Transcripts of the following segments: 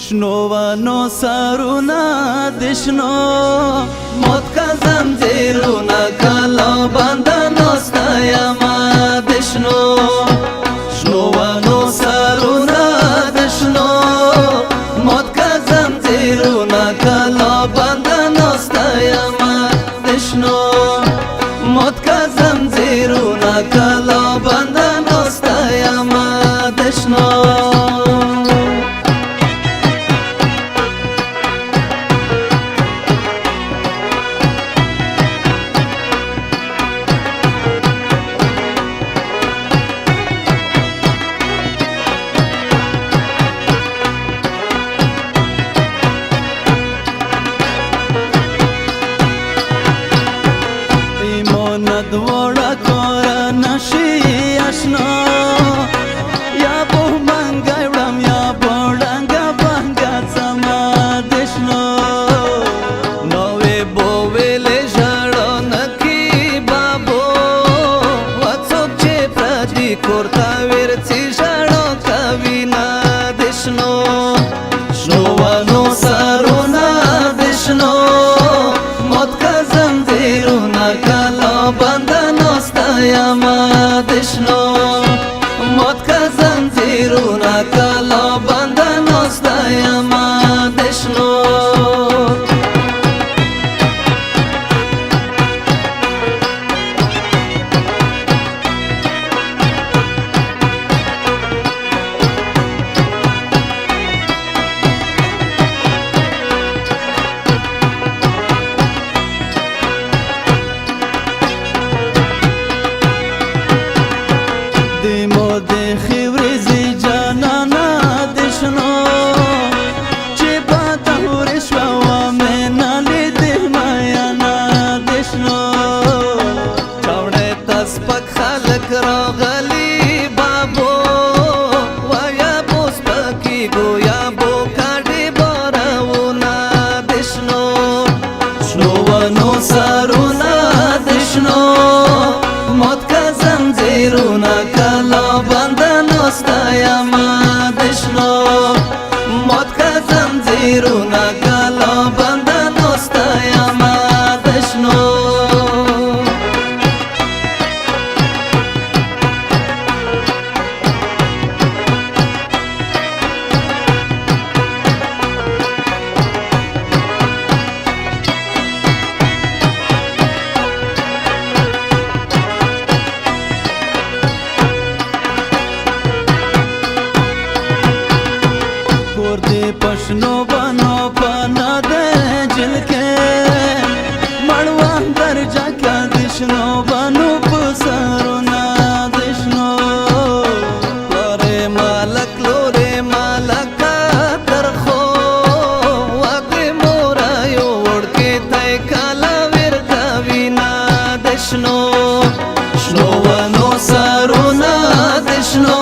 شنوانو سارونا دشنو موت کا زنجیرونا کلا بندنو ستایما دشنو شنوانو سارونا دشنو موت کا زنجیرونا کلا بندنو ستایما دشنو موت کا زنجیرونا کلا بندنو ستایما دشنو دوڑا کورا نشی اشنا یا بو منگا وڑم یا بوڑنگا بنگا زما دشنو نوے بووے لے جڑو نکی بابو وڅوک چې پردي کورتا ورڅي جړو کوي نا دشنو شنوانو سارونا دشنو موت کا زنجیرونا کلا بندنو ستایما دشنو موت کا زنجیرونا کلا بندنو ستایما دشنو سپک خلق راغلی بابو ویا بو سپکی گویا بو کاڑی بارونا دشنو شنوانو سارونا دشنو موت کا زنجیرونا کلا بندنو ستایما دشنو موت کا زنجیرونا کلا بندنو ستایما دشنو पशनो बनो पना दे जिलके मड़वान दर्जा क्या दिशनो बनो पुसरुना दिशनो लोरे मालक का तरखो वाके मोरायो उड़ के तय काला वीर कविना दिशनो शनोवनो सारुना दिशनो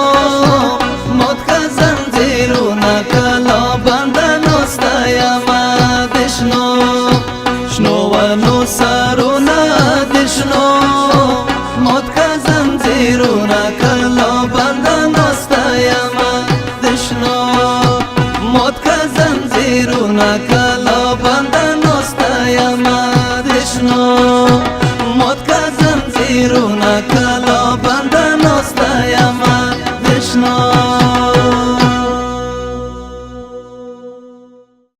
मौत का जंजीरुना कला बंदनो ستایما دشنو شنوانو سارونا دشنو موت کا زنجیرونا کلا بندنو ستایما دشنو موت کا زنجیرونا کلا بندنو ستایما دشنو موت کا زنجیرونا